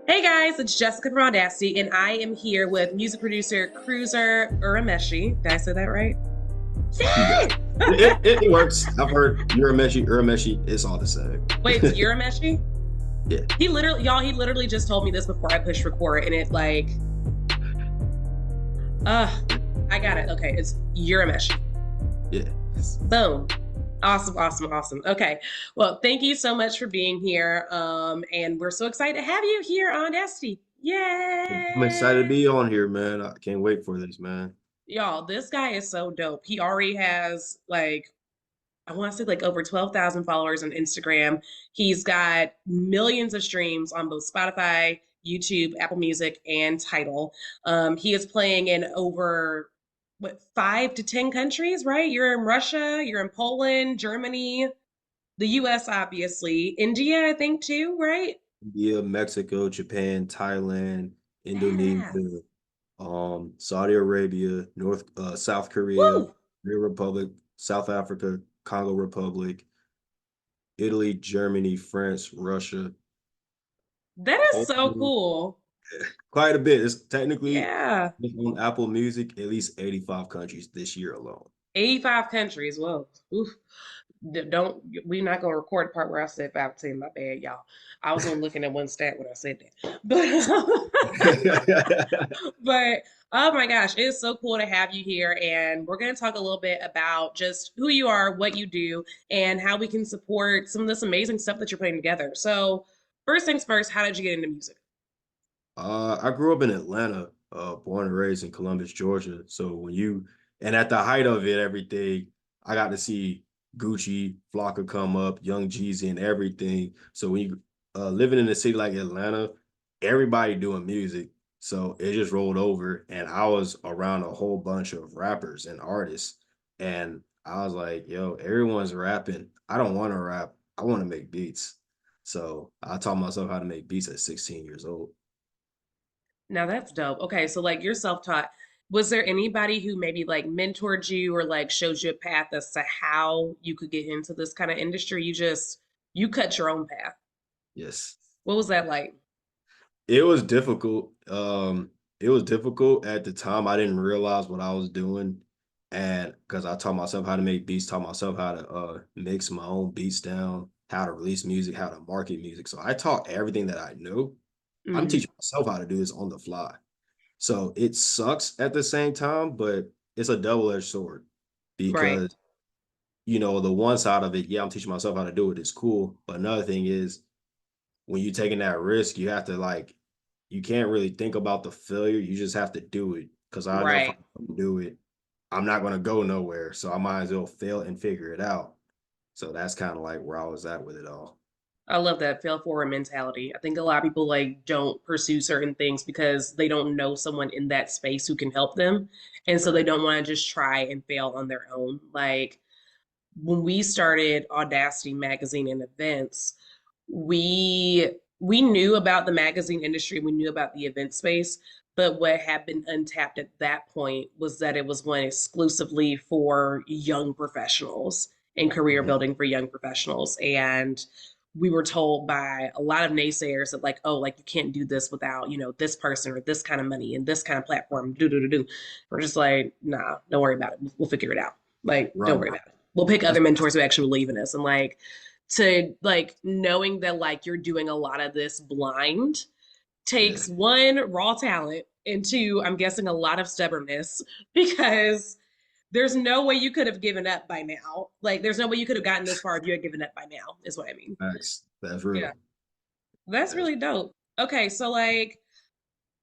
Hey guys, it's Jessica from Audacity, and I am here with music producer Cruzer Urameshi. Did I say that right? You got Yay! it works. I've heard Urameshi, it's all the same. Wait, it's Urameshi? Yeah, He literally just told me this before I pushed record, and it uh, I got it. Okay, it's Urameshi. yeah. Boom. Awesome, awesome, awesome. Okay. Well, thank you so much for being here. And we're so excited to have you here on Audacity. I'm excited to Yay! be on here, man. I can't wait for this, man. Y'all, this guy is so dope. He already has I want to say like over 12,000 followers on Instagram. He's got millions of streams on both Spotify, YouTube, Apple Music, and Tidal. He is playing in over what 5 to 10 countries, right? You're in Russia, you're in Poland, Germany, the US, obviously, India, I think too, right? India, Mexico, Japan, Thailand, Yes. Indonesia, Saudi Arabia, South Korea, Woo! Korea Republic, South Africa, Congo Republic, Italy, Germany, France, Russia, That is so Poland, cool. quite a bit. It's technically Yeah. on Apple Music, at least 85 countries this year alone. 85 countries. Whoa. Oof. Don't we're not gonna record the part where I said 15. My bad, y'all. I was only looking at one stat when I said that. But oh my gosh, it is so cool to have you here. And we're gonna talk a little bit about just who you are, what you do, and how we can support some of this amazing stuff that you're putting together. So first things first, how did you get into music? I grew up in Atlanta, born and raised in Columbus, Georgia. So and at the height of it, everything, I got to see Gucci, Flocka come up, Young Jeezy, and everything. So when you living in a city like Atlanta, everybody doing music. So it just rolled over, and I was around a whole bunch of rappers and artists, and I was like, "Yo, everyone's rapping. I don't want to rap. I want to make beats." So I taught myself how to make beats at 16 years old. Now that's dope. Okay, so like you're self-taught. Was there anybody who maybe like mentored you or like showed you a path as to how you could get into this kind of industry? You cut your own path. Yes. What was that like? It was difficult. It was difficult at the time. I didn't realize what I was doing. And because I taught myself how to make beats, taught myself how to mix my own beats down, how to release music, how to market music. So I taught everything that I know. I'm Hmm. teaching myself how to do this on the fly. So it sucks at the same time, but it's a double-edged sword Right. because the one side of it, yeah, I'm teaching myself how to do it. It's cool. But another thing is when you're taking that risk, you have to you can't really think about the failure. You just have to do it. Because I know if I Right. don't do it, I'm not going to go nowhere. So I might as well fail and figure it out. So that's kind of like where I was at with it all. I love that fail forward mentality. I think a lot of people like don't pursue certain things because they don't know someone in that space who can help them. And so they Right. don't want to just try and fail on their own. Like when we started Audacity Magazine and Events, we knew about the magazine industry, we knew about the event space, but what had been untapped at that point was that it was one exclusively for young professionals and career Mhm. building for young professionals. And we were told by a lot of naysayers that like, oh, like you can't do this without, this person or this kind of money and this kind of platform. Do do do do. We're just like, nah, don't worry about it. We'll figure it out. Like, don't Right. worry about it. We'll pick other That's mentors who actually believe in us. And like to like knowing that like you're doing a lot of this blind yeah. takes one raw talent and two, I'm guessing a lot of stubbornness because there's no way you could have given up by now. Like there's no way you could have gotten this far if you had given up by now, is what I mean. That's Yeah. real. That's That's really dope. Okay, so like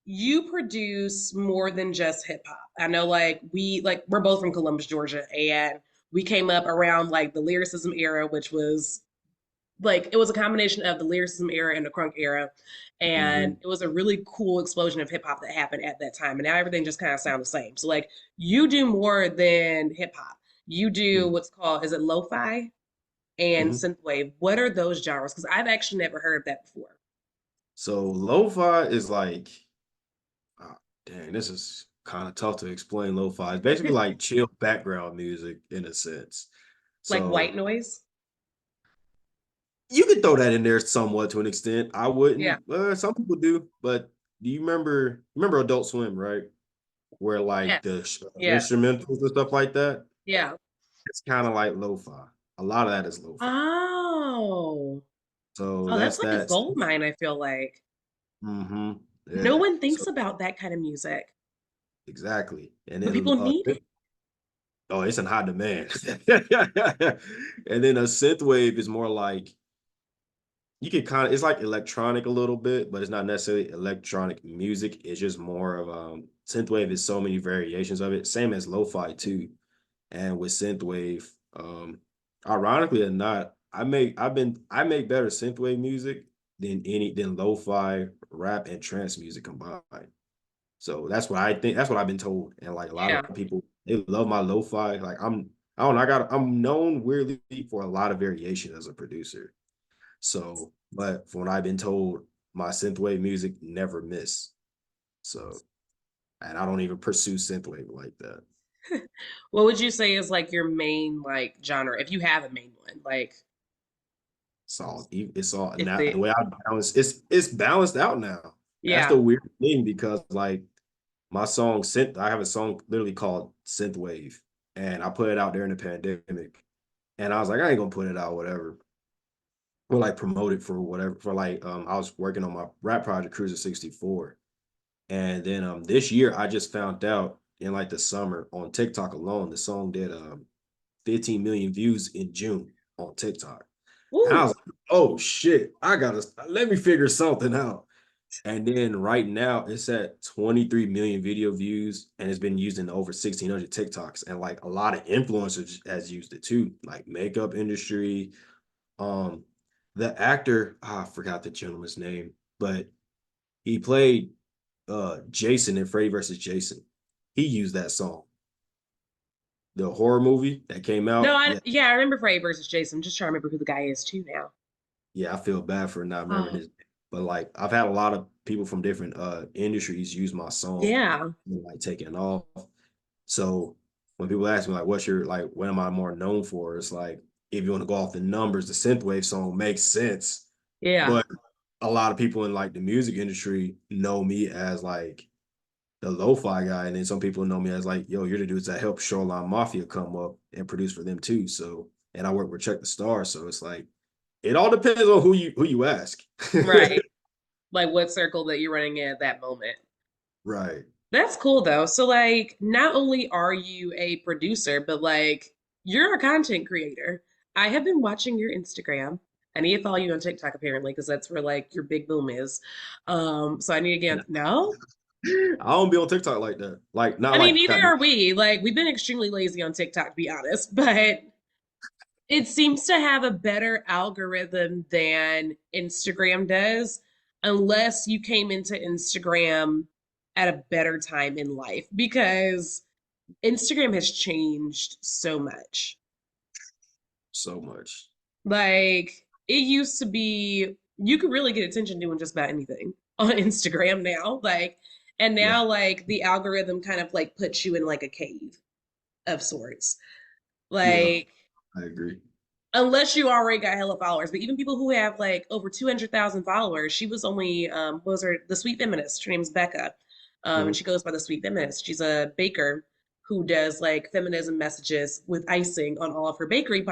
you produce more than just hip hop. I know we're both from Columbus, Georgia, and we came up around like the lyricism era, which was like it was a combination of the lyricism era and the crunk era, and Mhm. it was a really cool explosion of hip hop that happened at that time. And now everything just kind of sounds the same. So like you do more than hip hop. You do Mhm. what's called is it lo-fi and Mhm. synthwave. What are those genres? Because I've actually never heard of that before. So lo-fi is like, oh, dang, this is kind of tough to explain. Lo-fi it's basically like chill background music in a sense. Like white So noise. You could throw that in there somewhat to an extent. I Yeah. wouldn't. Some people do, but do you remember Adult Swim, right? Where like the Yes. Yes. instrumentals and stuff like that. Yeah. It's kind of like lo-fi. A lot of that is lo-fi. Oh. So Oh, that's that's like a that. gold mine, I feel like. Mm-hmm. No Yeah. one So thinks about that kind of music, exactly. And but then people need it. oh, it's in high demand. And then a synth wave is more like you can kind of it's like electronic a little bit, but it's not necessarily electronic music. It's just more of synthwave is so many variations of it, same as lo-fi too. And with synthwave, ironically or not, I make better synthwave music than lo-fi rap and trance music combined. So that's what I think. That's what I've been told. And like a lot Yeah. of people, they love my lo-fi. Like I don't know, I'm known weirdly for a lot of variation as a producer. So, but from what I've been told, my synthwave music never miss. So, and I don't even pursue synthwave like that. What would you say is like your main like genre, if you have a main one? Like, It's all if now the the way I balance it's balanced out now. That's the yeah. weird thing because like my song synth, I have a song literally called Synthwave, and I put it out there in the pandemic, and I was like, I ain't gonna put it out, whatever, or like promote it for whatever for like I was working on my rap project Cruzer 64. And then this year I just found out in like the summer on TikTok alone, the song did 15 million views in June on TikTok. And I was Woo. like, oh shit, I gotta let me figure something out. And then right now it's at 23 million video views and it's been used in over 1,600 TikToks. And like a lot of influencers has used it too, like makeup industry. Um, the actor, I forgot the gentleman's name, but he played Jason in Freddy versus Jason. He used that song. The horror movie that came No, out. Yeah, I remember Frey versus Jason. I'm just trying to remember who the guy is too now. yeah, I feel bad for not remembering Oh, his, but like I've had a lot of people from different industries use my song and yeah. like taking off. So when people ask me like, "What's your like? What am I more known for?" It's like if you want to go off the numbers, the synthwave song makes sense, Yeah. but a lot of people in like the music industry know me as like the lo-fi guy, and then some people know me as like, "Yo, you're the dudes that help Shoreline Mafia come up and produce for them too." So, and I work with Check the Star, so it's like it all depends on who you ask. Right. Like what circle that you're running in at that moment. Right. That's cool though. So like not only are you a producer, but like you're a content creator. I have been watching your Instagram. I need to follow you on TikTok apparently because that's where like your big boom is. So I need to get no. I don't be on TikTok like that. Like I not mean, like neither that. are we. Like we've been extremely lazy on TikTok to be honest, but it seems to have a better algorithm than Instagram does, unless you came into Instagram at a better time in life because Instagram has changed so much. So much. Like it used to be, you could really get attention doing just about anything on Instagram now. Like, and Yeah. now like the algorithm kind of like puts you in like a cave of sorts. Yeah. Like I agree. unless you already got hella followers. But even people who have like over 200,000 followers, she was only, what was her, the Sweet Feminist. Her name's Becca. And Mhm. she goes by the Sweet Feminist. She's a baker who does like feminism messages with icing on all of her baking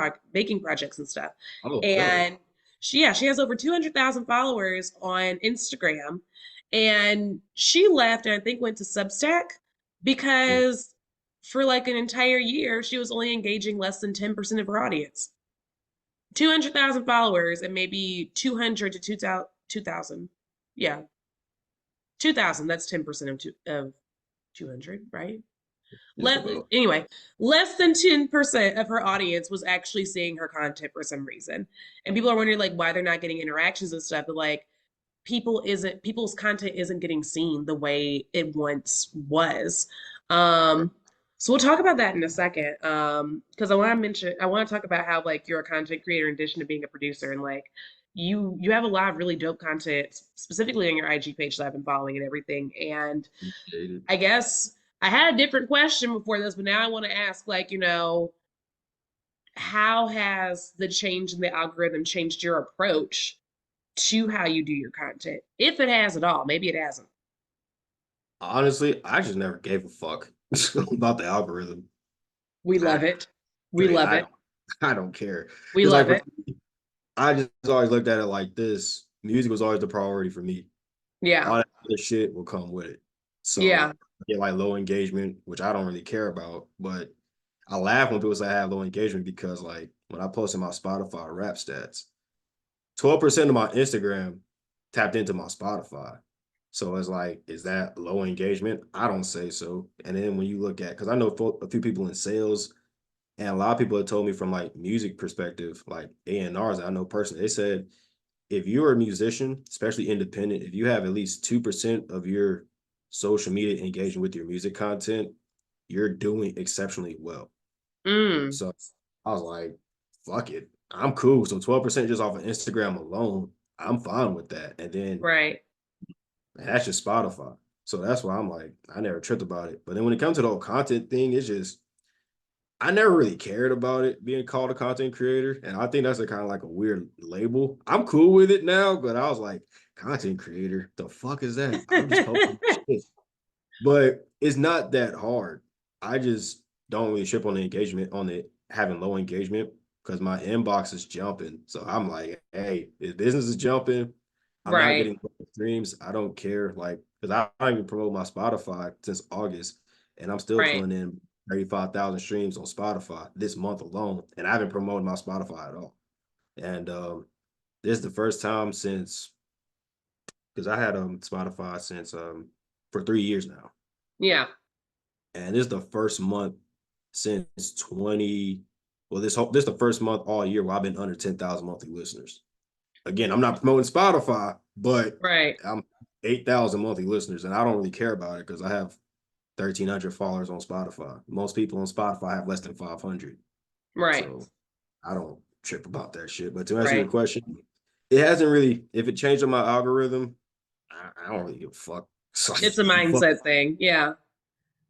projects and stuff. Oh, dope. And she has over 200,000 followers on Instagram. And she left and I think went to Substack Mhm. because for like an entire year, she was only engaging less than 10% of her audience. 200,000 followers and maybe 200 to 2,000. Yeah, 2,000. That's 10% of 200, right? Just about. Anyway, less than 10% of her audience was actually seeing her content for some reason. And people are wondering like why they're not getting interactions and stuff. But like people's content isn't getting seen the way it once was. Um, so we'll talk about that in a second. Because I want to talk about how like you're a content creator in addition to being a producer and like you have a lot of really dope content specifically on your IG page that I've been following and everything. And Appreciate it. I guess I had a different question before this, but now I want to ask like, how has the change in the algorithm changed your approach to how you do your content? If it has at all, maybe it hasn't. Honestly, I just never gave a fuck about the algorithm. We I love it. We like love I it. don't I don't care. We It's like love it. I just always looked at it like this. Music was always the priority for me. Yeah. All that other shit will come with it. Yeah. So I get like low engagement, which I don't really care about, but I laugh when people say I have low engagement because like when I posted my Spotify rap stats, 12% of my Instagram tapped into my Spotify. So it's like, is that low engagement? I don't say so. And then when you look at, because I know a few people in sales, and a lot of people have told me from like music perspective, like A&Rs that I know personally, they said if you're a musician, especially independent, if you have at least 2% of your social media engaging with your music content, you're doing exceptionally well. Mm. So I was like, fuck it. I'm cool. So 12% just off of Instagram alone, I'm fine with that. And then Right. man, that's just Spotify. So that's why I'm like, I never tripped about it. But then when it comes to the whole content thing, it's just I never really cared about it being called a content creator. And I think that's a kind of like a weird label. I'm cool with it now, but I was like, content creator, the fuck is that? I'm just posting shit. But it's not that hard. I just don't really trip on the engagement, on the having low engagement because my inbox is jumping. So I'm like, hey, if business is jumping, I'm not Right. getting streams. I don't care. Like, because I don't even promote my Spotify since August, and I'm still Right. pulling in 35,000 streams on Spotify this month alone. And I haven't promoted my Spotify at all. And this is the first time since because I had Spotify since for 3 years now. Yeah. And this is the first month since 20. Well, this is the first month all year where I've been under 10,000 monthly listeners. Again, I'm not promoting Spotify, but Right. I'm 8,000 monthly listeners, and I don't really care about it because I have 1,300 followers on Spotify. Most people on Spotify have less than 500, Right. so I don't trip about that shit. But to answer your Right. question, it hasn't really. If it changed on my algorithm, I don't really give a fuck. It's It's a like, fuck. mindset thing. Yeah.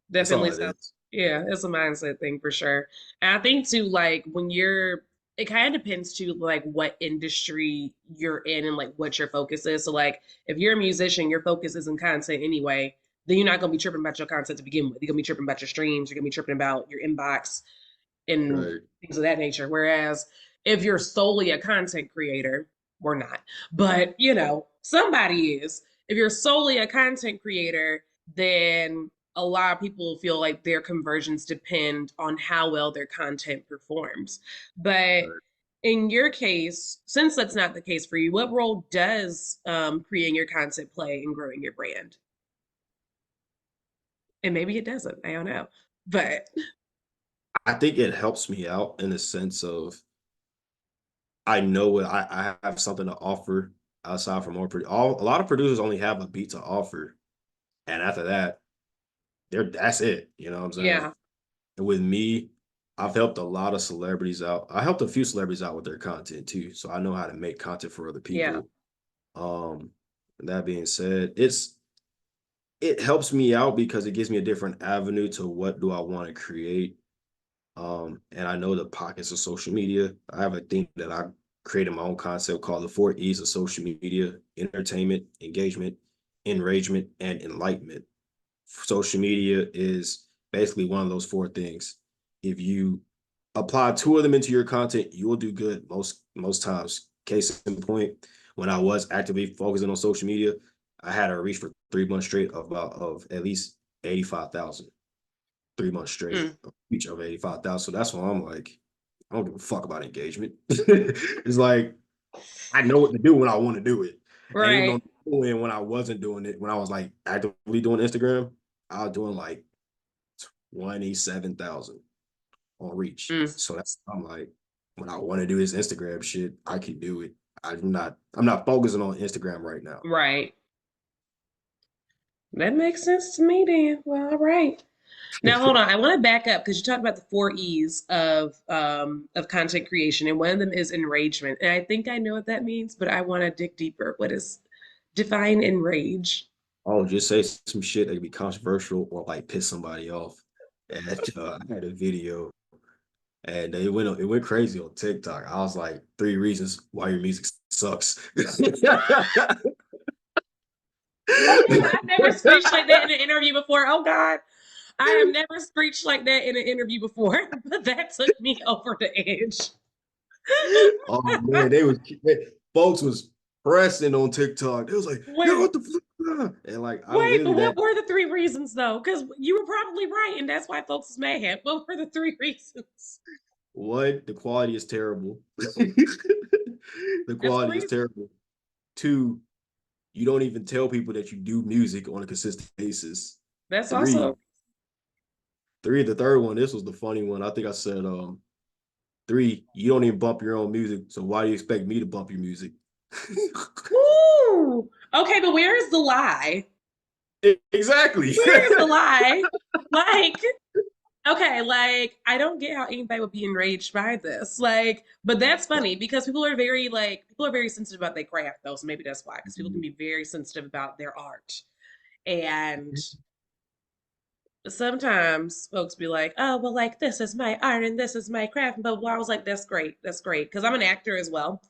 That's all Definitely it sounds, is. yeah, it's a mindset thing for sure. And I think too, like when you're, it kind of depends to like what industry you're in and like what your focus is. So like if you're a musician, your focus isn't content anyway, then you're not gonna be tripping about your content to begin with. You're gonna be tripping about your streams, you're gonna be tripping about your inbox and Right. things of that nature. Whereas if you're solely a content creator, we're not, but you know, somebody is. If you're solely a content creator, then a lot of people feel like their conversions depend on how well their content performs. But Right. in your case, since that's not the case for you, what role does creating your content play in growing your brand? And maybe it doesn't. I don't know. But I think it helps me out in the sense of I know what I have something to offer outside from a lot of producers only have a beat to offer. And after that, that's it. You know what I'm saying? yeah, And with me, I've helped a lot of celebrities out. I helped a few celebrities out with their content too. So I know how to make content for other yeah, people. Um, and that being said, it helps me out because it gives me a different avenue to what do I want to create. And I know the pockets of social media. I have a thing that I created my own concept called the 4 E's of social media: entertainment, engagement, enragement, and enlightenment. Social media is basically one of those four things. If you apply two of them into your content, you will do good most times. Case in point, when I was actively focusing on social media, I had a reach for 3 months straight of at least 85,000. 3 months straight, mm, each of 85,000. So that's why I'm like, I don't give a fuck about engagement. It's like I know what to do when I want to do it. And even right. on when I wasn't doing it, when I was like actively doing Instagram, I was doing like 27,000 on reach. Mm, So that's I'm like, when I want to do this Instagram shit, I can do it. I'm not focusing on Instagram right now. right. That makes sense to me then. Well, all right. Now hold on. I want to back up because you talked about the 4 E's of content creation, and one of them is enragement. And I think I know what that means, but I want to dig deeper. What is define enrage? I'll just say some shit that could be controversial or like piss somebody off. And I had a video and it went crazy on TikTok. I was like, 3 reasons why your music sucks. I've never screeched like that in an interview before. Oh God. I have never screeched like that in an interview before, but that took me over the edge. Oh man, folks was pressing on TikTok. They was like, "Yo, Wait, what the fuck?" And like, I wait, literally but that what were the three reasons though? Because you were probably right, and that's why folks is mad. What were the three reasons? one, the quality is terrible. The That's quality is crazy. terrible. Two, you don't even tell people that you do music on a consistent basis. That's Three, also the third one, this was the funny one. I think I said, three, you don't even bump your own music, so why do you expect me to bump your music? woo. Okay, but where is the lie? Exactly. Where is the lie? Like, okay, like I don't get how anybody would be enraged by this. Like, but that's funny because people are very sensitive about their craft though, so maybe that's why. Because people can be very sensitive about their art. And sometimes folks be like, oh, well, like this is my art and this is my craft. But I was like, that's great. That's great. Because I'm an actor as well.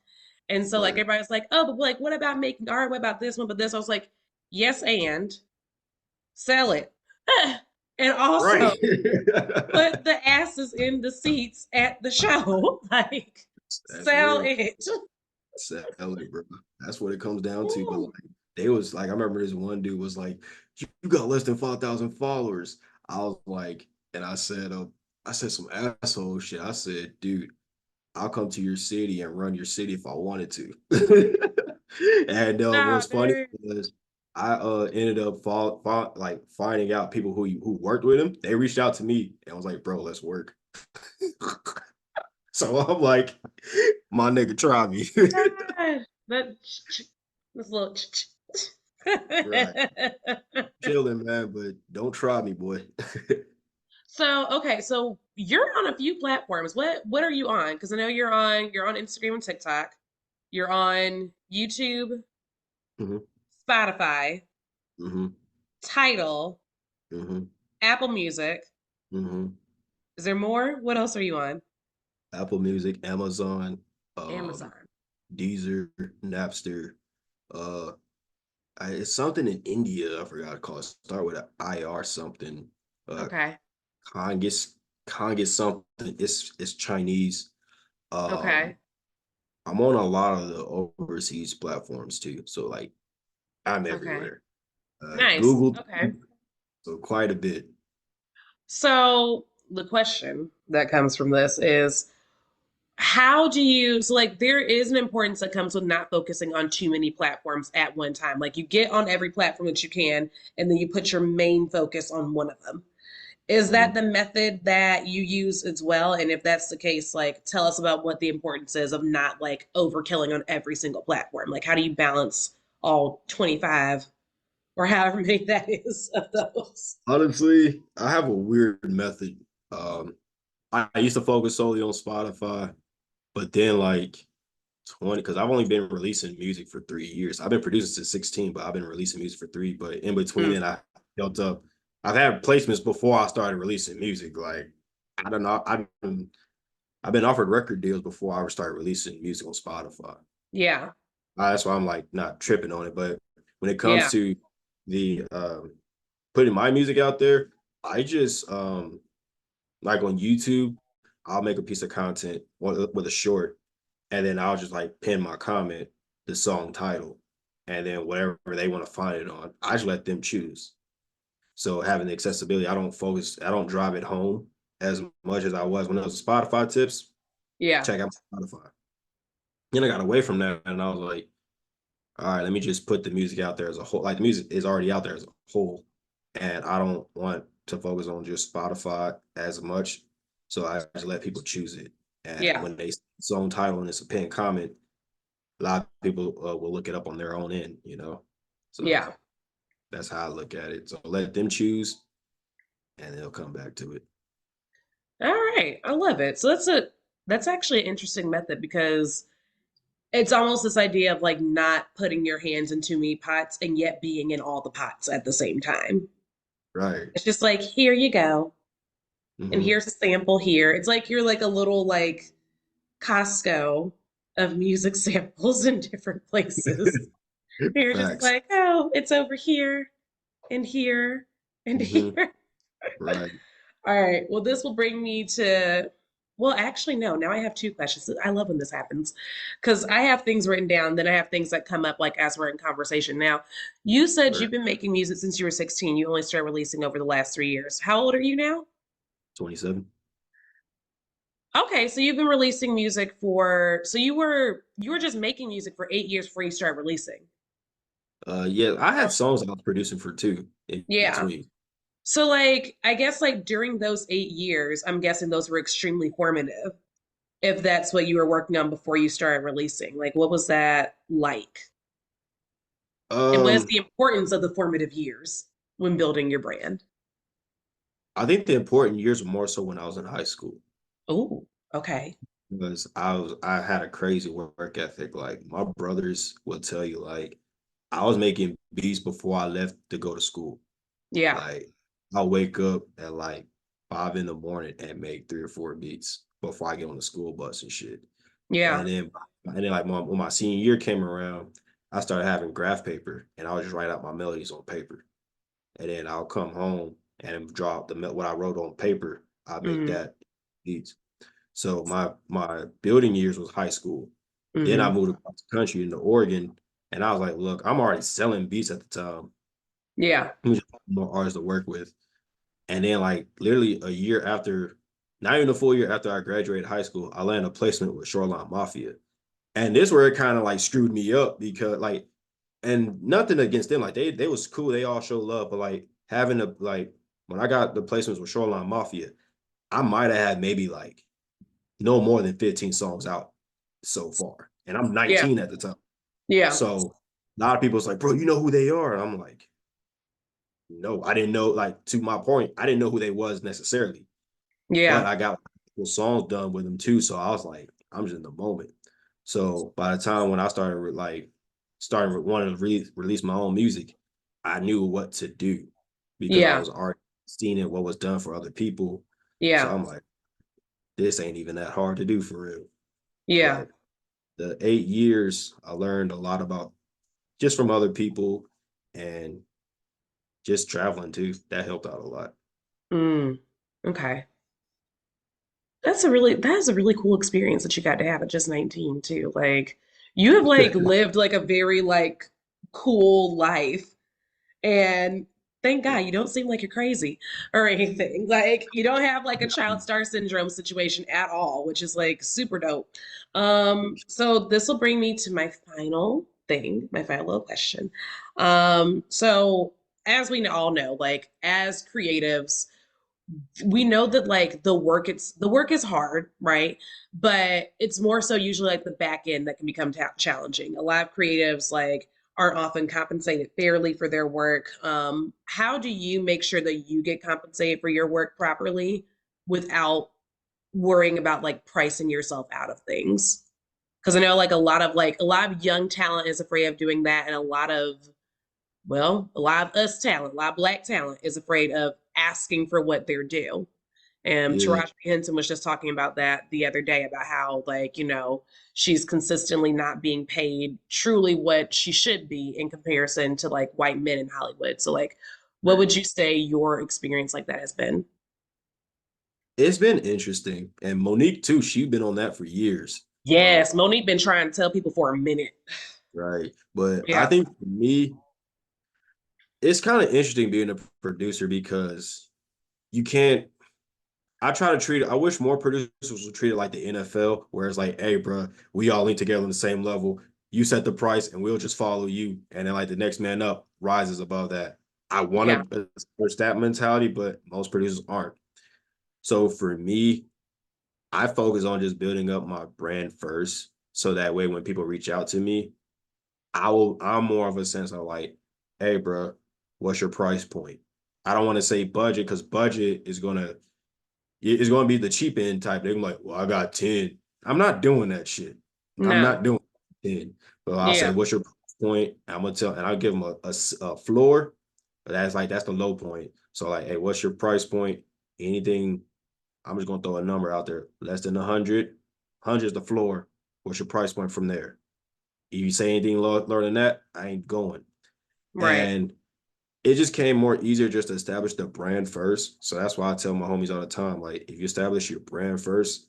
And so like Right. everybody's like, oh, but like what about making art? What about this one? But this, I was like, yes, and sell it. And also Right. put the asses in the seats at the show. Like, That's sell real. it. Sell it, bro. That's what it comes down to. But Ooh. like, they was like, I remember this one dude was like, "You got less than 5,000 followers." I was like, and I said some asshole shit. I said, dude, I'll come to your city and run your city if I wanted to. And Nah, what's funny dude. was I ended up like finding out people who worked with him. They reached out to me and was like, "Bro, let's work." So I'm like, "My nigga, try me." God. This little Right, chilling, man, but don't try me, boy. So, okay, so you're on a few platforms. What are you on? Because I know you're on Instagram and TikTok. You're on YouTube, Hmm. Spotify, Hmm. Tidal, Hmm. Apple Music. Hmm. Is there more? What else are you on? Apple Music, Amazon, um, Amazon. Deezer, Napster. Uh, it's something in India. I forgot to call it. Start with an IR something. Uh, Okay. Kangas, Kangas something. It's Chinese. Um, Okay. I'm on a lot of the overseas platforms too. So like I'm Okay. everywhere. Nice. Google, Okay. so quite a bit. So the question that comes from this is how do you so like there is an importance that comes with not focusing on too many platforms at one time. Like you get on every platform that you can and then you put your main focus on one of them. Is that Mhm. the method that you use as well? And if that's the case, like tell us about what the importance is of not like overkilling on every single platform. Like how do you balance all 25 or however many that is of those? Honestly, I have a weird method. Um, I used to focus solely on Spotify, but then like 20, because I've only been releasing music for 3 years. I've been producing since 16, but I've been releasing music for three. But in between Mm, then, I built up. I've had placements before I started releasing music. Like I don't know. I've been offered record deals before I started releasing music on Spotify. yeah. That's why I'm like not tripping on it. But when it comes Yeah. to the putting my music out there, I just like on YouTube, I'll make a piece of content with a short, and then I'll just like pin my comment, the song title, and then whatever they want to find it on, I just let them choose. So having the accessibility, I don't drive it home as much as I was when it was Spotify tips. Yeah. Check out Spotify. Then I got away from that, and I was like, all right, let me just put the music out there as a whole. Like the music is already out there as a whole, and I don't want to focus on just Spotify as much. So I just let people choose it. And Yeah. when they song title and it's a pinned comment, a lot of people will look it up on their own end. So Yeah. that's how I look at it. So let them choose, and they'll come back to it. All right. I love it. So that's actually an interesting method because it's almost this idea of like not putting your hands in too many pots and yet being in all the pots at the same time. Right. It's just like, here you go. and Hmm. here's a sample here. It's like you're like a little like Costco of music samples in different places. You're just Facts. like, oh, it's over here and here and Hmm. here. Right. All right. Well, this will bring me to, well, actually, no. Now I have two questions. I love when this happens because I have things written down, then I have things that come up like as we're in conversation. Now, you said Right. you've been making music since you were 16. You only started releasing over the last 3 years. How old are you now? 27. Okay, so you've been releasing music for, so you were just making music for 8 years before you started releasing. Yeah, I had songs I was producing for two in Yeah. between. So like I guess like during those 8 years, I'm guessing those were extremely formative, if that's what you were working on before you started releasing. Like what was that like? And what is Um, the importance of the formative years when building your brand? I think the important years were more so when I was in high school Oh, okay. because I had a crazy work ethic. Like my brothers will tell you, like I was making beats before I left to go to school. Yeah. Like I'll wake up at like 5 in the morning and make 3 or 4 beats before I get on the school bus and shit. Yeah. And then like when my senior year came around, I started having graph paper and I would just write out my melodies on paper. And then I'll come home and drop what I wrote on paper. I make Mm-hmm. that beats. So my building years was high school. Then I Mm-hmm. moved across the country into Oregon, and I was like, look, I'm already selling beats at the time. Yeah. Let me just find more artists to work with. And then like literally a year after, not even a full year after I graduated high school, I landed a placement with Shoreline Mafia. And this where it kind of like screwed me up because like, and nothing against them, like they was cool, they all show love, but like having a like when I got the placements with Shoreline Mafia, I might have had maybe like no more than 15 songs out so far. And I'm Yeah. 19 at the time. Yeah. So a lot of people was like, bro, you know who they are? And I'm like, no, I didn't know, like to my point, I didn't know who they was necessarily. But Yeah. I got songs done with them too. So I was like, I'm just in the moment. So by the time when I started starting wanting to release my own music, I knew what to do because I Yeah. was already seeing it, what was done for other people. So Yeah. I'm like, this ain't even that hard to do for real. Yeah. But the 8 years, I learned a lot about just from other people and just traveling too. That helped out a lot. Mm. Okay. That is a really cool experience that you got to have at just 19 too. Like you have like lived like a very like cool life, and thank God you don't seem like you're crazy or anything. Like you don't have like a child star syndrome situation at all, which is like super dope. So this will bring me to my final thing, my final little question. So as we all know, like as creatives, we know that like the work is hard, right? But it's more so usually like the back end that can become challenging. A lot of creatives like aren't often compensated fairly for their work. How do you make sure that you get compensated for your work properly without worrying about like pricing yourself out of things? Because I know like a lot of young talent is afraid of doing that, and a lot of us talent, a lot of black talent is afraid of asking for what they're due. And Yeah. Taraji Henson was just talking about that the other day about how, like, she's consistently not being paid truly what she should be in comparison to like white men in Hollywood. So, like, what would you say your experience like that has been? It's been interesting. And Monique too, she's been on that for years. Yes, Monique been trying to tell people for a minute. Right. But I Yeah, think for me, it's kind of interesting being a producer because you can't. I try to treat it. I wish more producers would treat it like the NFL, where it's like, hey, bro, we all link together on the same level. You set the price, and we'll just follow you. And then, like the next man up rises above that. I yeah, want to push that mentality, but most producers aren't. So for me, I focus on just building up my brand first, so that way when people reach out to me, I'm more of a sense of like, hey, bro, what's your price point? I don't want to say budget because budget is gonna be the cheap end type. They're gonna be like, well, I got 10. I'm not doing that shit. I'm no, not doing 10. But I'll say, yeah, what's your price point? I'm gonna tell, and I'll give them a floor, but that's the low point. So like, hey, what's your price point? Anything I'm just gonna throw a number out there. Less than 100 is the floor. What's your price point from there? If you say anything lower than that, I ain't going. Right. And it just came more easier just to establish the brand first. So that's why I tell my homies all the time, like, if you establish your brand first,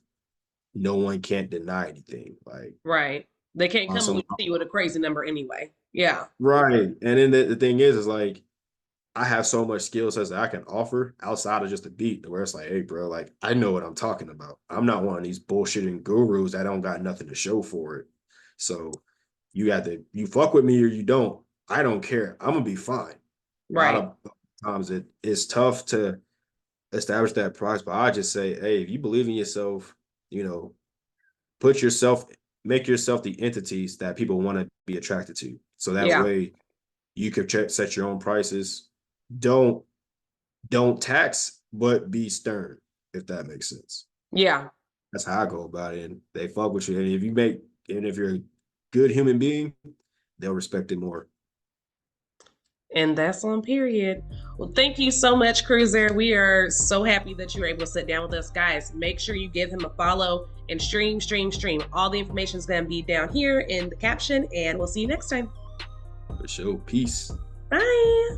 no one can't deny anything. Like, Right. They can't come and awesome. see you with a crazy number anyway. Yeah. Right. And then the thing is like, I have so much skill sets that I can offer outside of just the beat, where it's like, hey, bro, like, I know what I'm talking about. I'm not one of these bullshitting gurus that don't got nothing to show for it. So you fuck with me or you don't. I don't care. I'm gonna be fine. A lot Right. of times it's tough to establish that price, but I just say, hey, if you believe in yourself, you know, put yourself, make yourself the entities that people want to be attracted to. So that Yeah. way you can set your own prices. Don't don't tax, but be stern, if that makes sense. Yeah. That's how I go about it. And they fuck with you. And if you make, and if you're a good human being, they'll respect it more. And that's on period. Well, thank you so much, Cruzer. We are so happy that you were able to sit down with us. Guys, make sure you give him a follow and stream, stream, stream. All the information is going to be down here in the caption, and we'll see you next time. For sure. Peace. Bye.